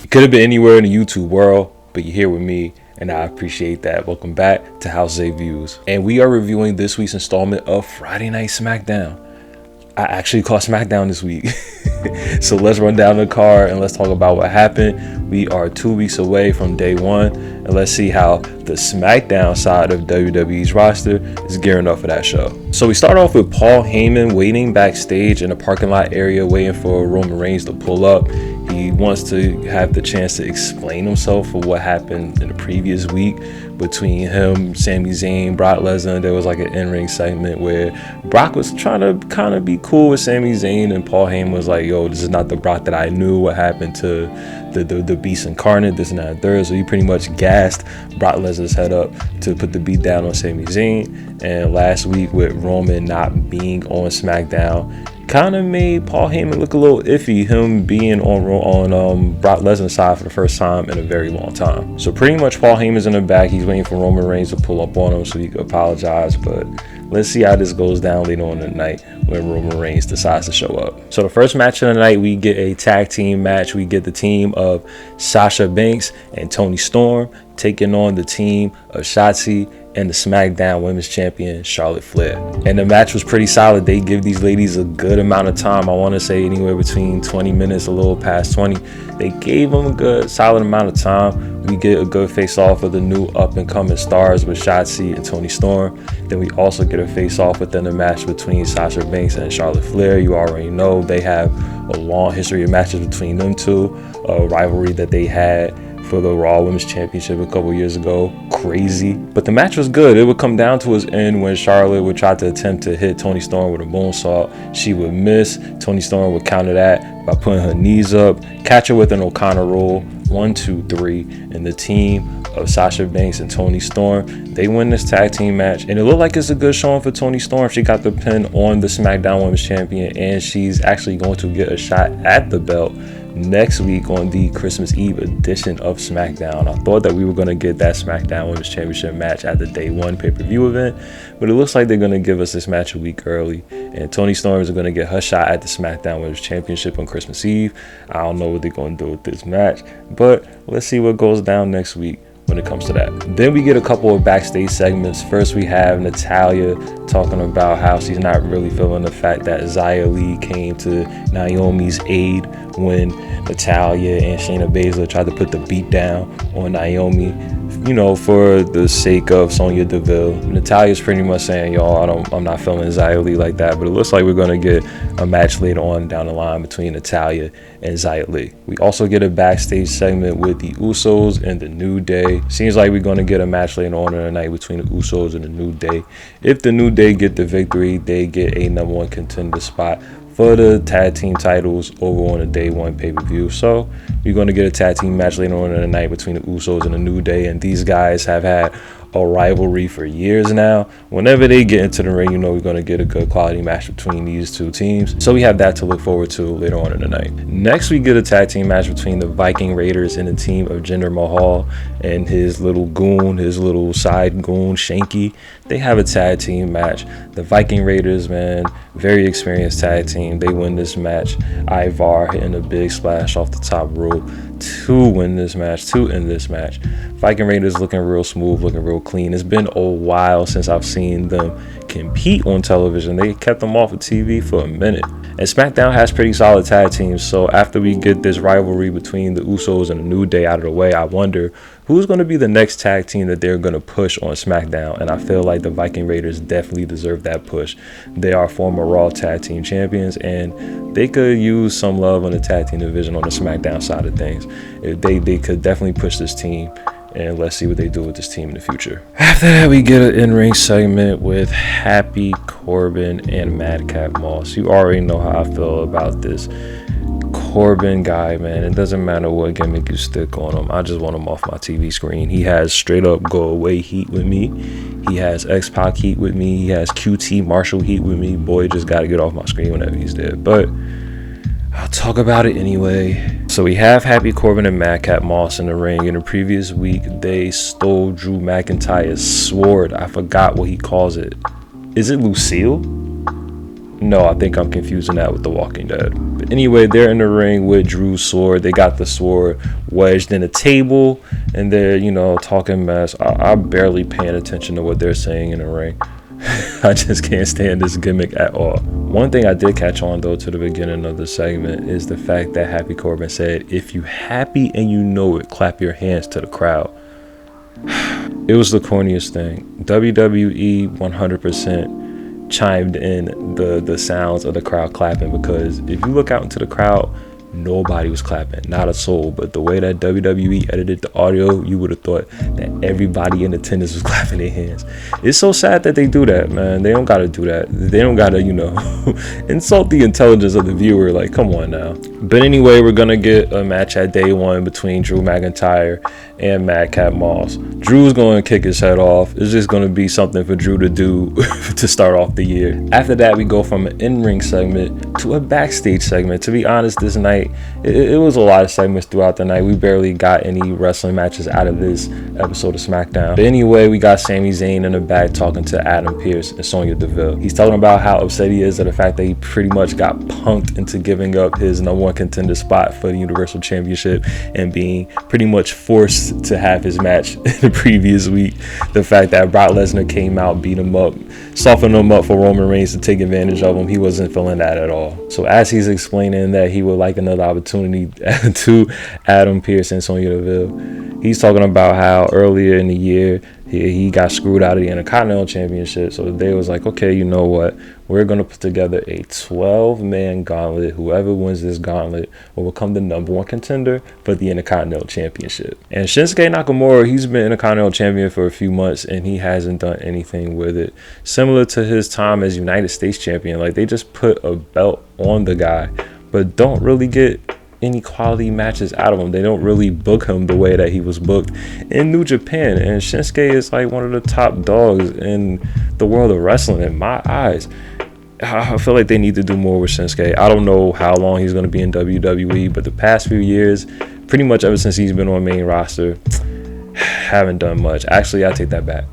could have been anywhere in the YouTube world, but you're here with me, and I appreciate that. Welcome back to House A Views. And we are reviewing this week's installment of Friday Night Smackdown. I actually caught Smackdown this week. So let's run down the card and let's talk about what happened. We are 2 weeks away from day one, and let's see how the Smackdown side of WWE's roster is gearing up for that show. So we start off with Paul Heyman waiting backstage in a parking lot area, waiting for Roman Reigns to pull up. He wants to have the chance to explain himself for what happened in the previous week between him, Sami Zayn, Brock Lesnar. There was like an in-ring segment where Brock was trying to kind of be cool with Sami Zayn, and Paul Heyman was like, yo, this is not the Brock that I knew. What happened to the Beast Incarnate, this and that and third. So he pretty much gassed Brock Lesnar's head up to put the beat down on Sami Zayn. And last week with Roman not being on SmackDown, kind of made Paul Heyman look a little iffy, him being on Brock Lesnar's side for the first time in a very long time. So pretty much Paul Heyman's in the back. He's waiting for Roman Reigns to pull up on him so he can apologize. But let's see how this goes down later on in the night when Roman Reigns decides to show up. So the first match of the night, we get a tag team match. We get the team of Sasha Banks and Toni Storm taking on the team of Shotzi and the SmackDown Women's Champion, Charlotte Flair. And the match was pretty solid. They give these ladies a good amount of time. I want to say anywhere between 20 minutes, a little past 20. They gave them a good, solid amount of time. We get a good face-off of the new up-and-coming stars with Shotzi and Toni Storm. Then we also get a face-off within the match between Sasha Banks and Charlotte Flair. You already know they have a long history of matches between them two, a rivalry that they had for the Raw Women's Championship a couple years ago. Crazy. But the match was good. It would come down to its end when Charlotte would try to attempt to hit Toni Storm with a moonsault. She would miss. Toni Storm would counter that by putting her knees up, catch her with an O'Connor roll. 1, 2, 3. And the team of Sasha Banks and Toni Storm, they win this tag team match. And it looked like it's a good showing for Toni Storm. She got the pin on the SmackDown Women's Champion, and she's actually going to get a shot at the belt next week on the Christmas Eve edition of SmackDown. I thought that we were going to get that SmackDown Women's Championship match at the Day 1 pay-per-view event, but it looks like they're going to give us this match a week early, and Toni Storm is going to get her shot at the SmackDown Women's Championship on Christmas Eve. I don't know what they're going to do with this match, but let's see what goes down next week when it comes to that. Then we get a couple of backstage segments. First, we have Natalya talking about how she's not really feeling the fact that Xia Li came to Naomi's aid when Natalya and Shayna Baszler tried to put the beat down on Naomi, you know, for the sake of Sonya Deville. Natalya's pretty much saying, y'all, I'm not feeling Xia Li like that, but it looks like we're going to get a match later on down the line between Natalya and Xia Li. We also get a backstage segment with the Usos and the New Day. Seems like we're going to get a match later on in the night between the Usos and the New Day. If the New Day get the victory, they get a #1 contender spot for the tag team titles over on the Day 1 pay-per-view. So we're going to get a tag team match later on in the night between the Usos and the New Day, and these guys have had a rivalry for years now. Whenever they get into the ring, you know we're going to get a good quality match between these two teams. So we have that to look forward to later on in the night. Next, we get a tag team match between the Viking Raiders and the team of Jinder Mahal and his little goon, his little side goon, Shanky. They have a tag team match. The Viking Raiders, man, very experienced tag team. They win this match. Ivar hitting a big splash off the top rope to win this match, to end this match. Viking Raiders looking real smooth, looking real clean. It's been a while since I've seen them compete on television. They kept them off of TV for a minute. And SmackDown has pretty solid tag teams. So after we get this rivalry between the Usos and the New Day out of the way, I wonder who's going to be the next tag team that they're going to push on SmackDown. And I feel like the Viking Raiders definitely deserve that push. They are former Raw tag team champions, and they could use some love on the tag team division on the SmackDown side of things. They could definitely push this team, and let's see what they do with this team in the future. After that, we get an in-ring segment with Happy Corbin and Madcap Moss. You already know how I feel about this Corbin guy, man. It doesn't matter what gimmick you stick on him. I just want him off my TV screen. He has straight up go away heat with me. He has X-Pac heat with me. He has QT Marshall heat with me. Boy, just got to get off my screen whenever he's there. But I'll talk about it anyway. So we have Happy Corbin and Madcap Moss in the ring. In the previous week, they stole Drew McIntyre's sword. I forgot what he calls it. Is it Lucille? No, I think I'm confusing that with The Walking Dead. But anyway, they're in the ring with Drew's sword. They got the sword wedged in a table, and they're, you know, talking mess. I'm barely paying attention to what they're saying in the ring. I just can't stand this gimmick at all. One thing I did catch on, though, to the beginning of the segment is the fact that Happy Corbin said, if you happy and you know it, clap your hands to the crowd. It was the corniest thing. WWE 100% chimed in the sounds of the crowd clapping, because if you look out into the crowd, nobody was clapping, not a soul. But the way that WWE edited the audio, you would have thought that everybody in attendance was clapping their hands. It's so sad that they do that, man. They don't gotta do that. They don't gotta, you know, insult the intelligence of the viewer. Like, come on now. But anyway, we're gonna get a match at day one between Drew McIntyre and Madcap Moss. Drew's going to kick his head off. It's just going to be something for Drew to do to start off the year. After that, we go from an in-ring segment to a backstage segment. To be honest, this night, it was a lot of segments throughout the night. We barely got any wrestling matches out of this episode of SmackDown. But anyway, we got Sami Zayn in the back talking to Adam Pearce and Sonya Deville. He's talking about how upset he is at the fact that he pretty much got punked into giving up his #1 contender spot for the Universal Championship and being pretty much forced to have his match in the previous week. The fact that Brock Lesnar came out, beat him up, softened him up for Roman Reigns to take advantage of him, he wasn't feeling that at all. So as he's explaining that he would like another opportunity to Adam Pearce and Sonya Deville, he's talking about how earlier in the year he got screwed out of the Intercontinental Championship. So they was like, okay, you know what? We're going to put together a 12-man gauntlet. Whoever wins this gauntlet will become the #1 contender for the Intercontinental Championship. And Shinsuke Nakamura, he's been Intercontinental Champion for a few months, and he hasn't done anything with it. Similar to his time as United States Champion. Like, they just put a belt on the guy, but don't really get any quality matches out of him. They don't really book him the way that he was booked in New Japan. And Shinsuke is like one of the top dogs in the world of wrestling in my eyes. I feel like they need to do more with Shinsuke. I don't know how long he's going to be in WWE, but the past few years, pretty much ever since he's been on main roster, haven't done much. Actually, I take that back.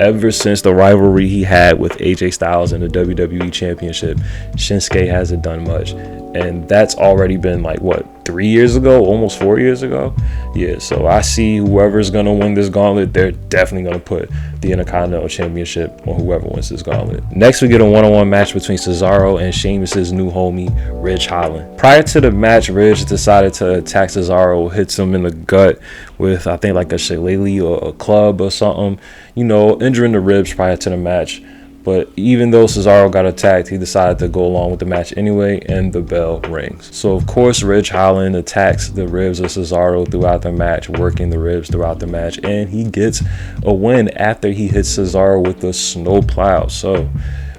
Ever since the rivalry he had with AJ Styles in the WWE Championship, Shinsuke hasn't done much. And that's already been like, what, 3 years ago? Almost 4 years ago? Yeah, so I see whoever's going to win this gauntlet, they're definitely going to put the Intercontinental Championship on whoever wins this gauntlet. Next, we get a one-on-one match between Cesaro and Sheamus's new homie, Ridge Holland. Prior to the match, Ridge decided to attack Cesaro, hits him in the gut with, I think, like a shillelagh or a club or something, you know, injuring the ribs prior to the match. But even though Cesaro got attacked, he decided to go along with the match anyway, and the bell rings. So, of course, Ridge Holland attacks the ribs of Cesaro throughout the match, working the ribs throughout the match, and he gets a win after he hits Cesaro with the snowplow. So,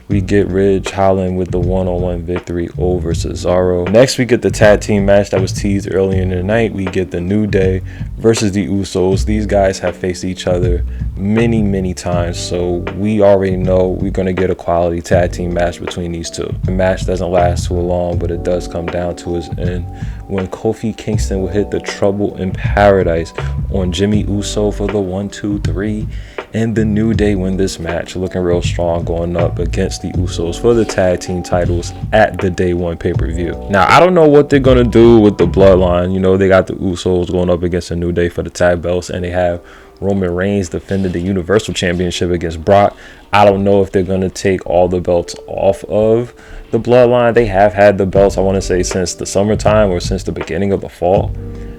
we get Ridge Holland with the one-on-one victory over Cesaro. Next, we get the tag team match that was teased earlier in the night. We get the New Day versus the Usos. These guys have faced each other many times, so we already know we're going to get a quality tag team match between these two. The match doesn't last too long, but it does come down to its end when Kofi Kingston will hit the Trouble in Paradise on Jimmy Uso for the 1, 2, 3. And the New Day win this match, looking real strong, going up against the Usos for the tag team titles at the Day 1 pay-per-view. Now, I don't know what they're going to do with the Bloodline. You know, they got the Usos going up against the New Day for the tag belts, and they have Roman Reigns defended the Universal Championship against Brock. I don't know if they're going to take all the belts off of the Bloodline. They have had the belts, I want to say, since the summertime or since the beginning of the fall.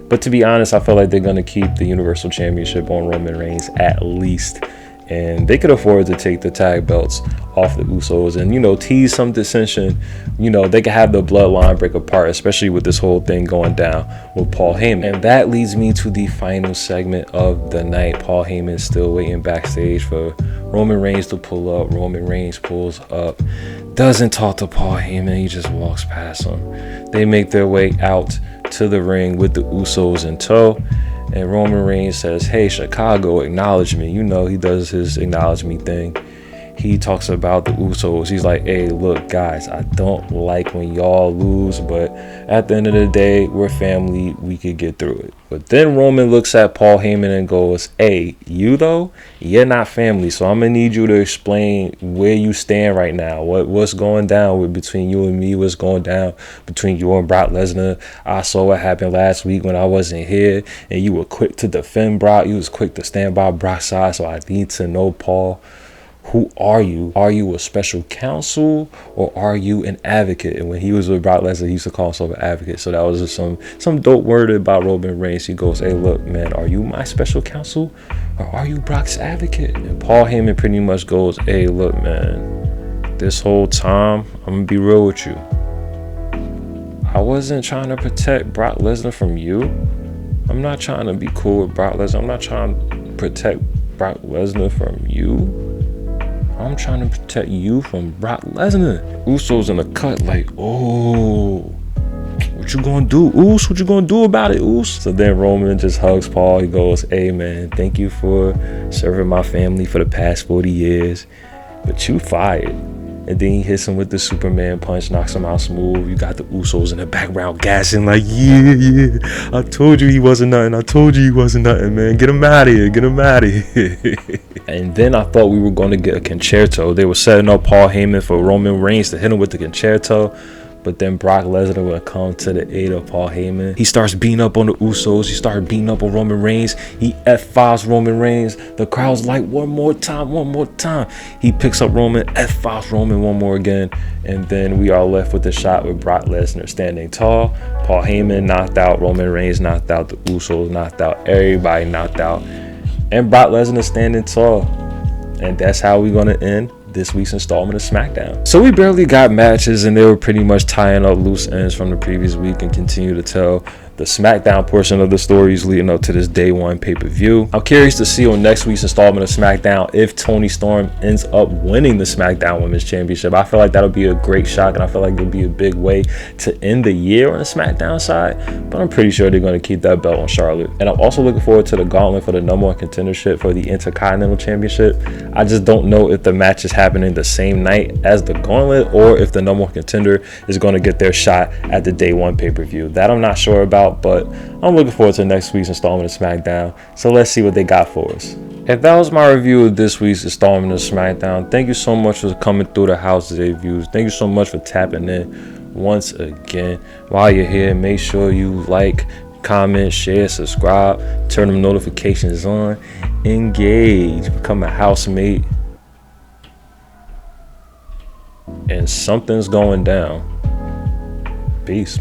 But to be honest, I feel like they're going to keep the Universal Championship on Roman Reigns at least. And they could afford to take the tag belts off the Usos and, you know, tease some dissension. You know, they could have the Bloodline break apart, especially with this whole thing going down with Paul Heyman. And that leads me to the final segment of the night. Paul Heyman is still waiting backstage for Roman Reigns to pull up. Roman Reigns pulls up, doesn't talk to Paul Heyman. He just walks past him. They make their way out to the ring with the Usos in tow, and Roman Reigns says, "Hey, Chicago, acknowledge me." You know, he does his acknowledge me thing. he talks about the Usos. He's like, hey, look, guys, I don't like when y'all lose, but at the end of the day, we're family. We could get through it. But then Roman looks at Paul Heyman and goes, hey, you though, you're not family, so I'm gonna need you to explain where you stand right now. What's going down between you and me? What's going down between you and Brock Lesnar? I saw what happened last week when I wasn't here, and you were quick to defend Brock. You was quick to stand by Brock's side, so I need to know, Paul, who are you? Are you a special counsel or are you an advocate? And when he was with Brock Lesnar, he used to call himself an advocate. So that was just some dope word about Roman Reigns. He goes, hey, look, man, are you my special counsel or are you Brock's advocate? And Paul Heyman pretty much goes, hey, look, man, this whole time, I'm going to be real with you. I wasn't trying to protect Brock Lesnar from you. I'm not trying to be cool with Brock Lesnar. I'm not trying to protect Brock Lesnar from you. I'm trying to protect you from Brock Lesnar. Usos in the cut like, oh, what you gonna do, Us? What you gonna do about it, Us? So then Roman just hugs Paul. He goes, hey, man, thank you for serving my family for the past 40 years, but you fired. And then he hits him with the Superman punch, knocks him out smooth. You got the Usos in the background gassing like, yeah. I told you he wasn't nothing. I told you he wasn't nothing, man. Get him out of here. Get him out of here. And then I thought we were going to get a concerto. They were setting up Paul Heyman for Roman Reigns to hit him with the concerto. But then Brock Lesnar would come to the aid of Paul Heyman. He starts beating up on the Usos. He started beating up on Roman Reigns. He F5s Roman Reigns. The crowd's like, one more time, one more time. He picks up Roman, F5s Roman one more again. And then we are left with the shot with Brock Lesnar standing tall. Paul Heyman knocked out. Roman Reigns knocked out. The Usos knocked out. Everybody knocked out. And Brock Lesnar standing tall. And that's how we're going to end this week's installment of SmackDown. So we barely got matches, and they were pretty much tying up loose ends from the previous week and continue to tell the SmackDown portion of the stories leading up to this day one pay-per-view. I'm curious to see on next week's installment of SmackDown if Toni Storm ends up winning the SmackDown Women's Championship. I feel like that'll be a great shock, and I feel like it'll be a big way to end the year on the SmackDown side, but I'm pretty sure they're going to keep that belt on Charlotte. And I'm also looking forward to the gauntlet for the number one contendership for the Intercontinental Championship. I just don't know if the match is happening the same night as the gauntlet or if the number one contender is going to get their shot at the day one pay-per-view. That I'm not sure about, but I'm looking forward to next week's installment of SmackDown. So let's see what they got for us. And that was my review of this week's installment of SmackDown. Thank you so much for coming through the House of Views. Thank you so much for tapping in once again. While you're here, make sure you like, comment, share, subscribe, turn them notifications on, engage, become a housemate, and something's going down. Peace.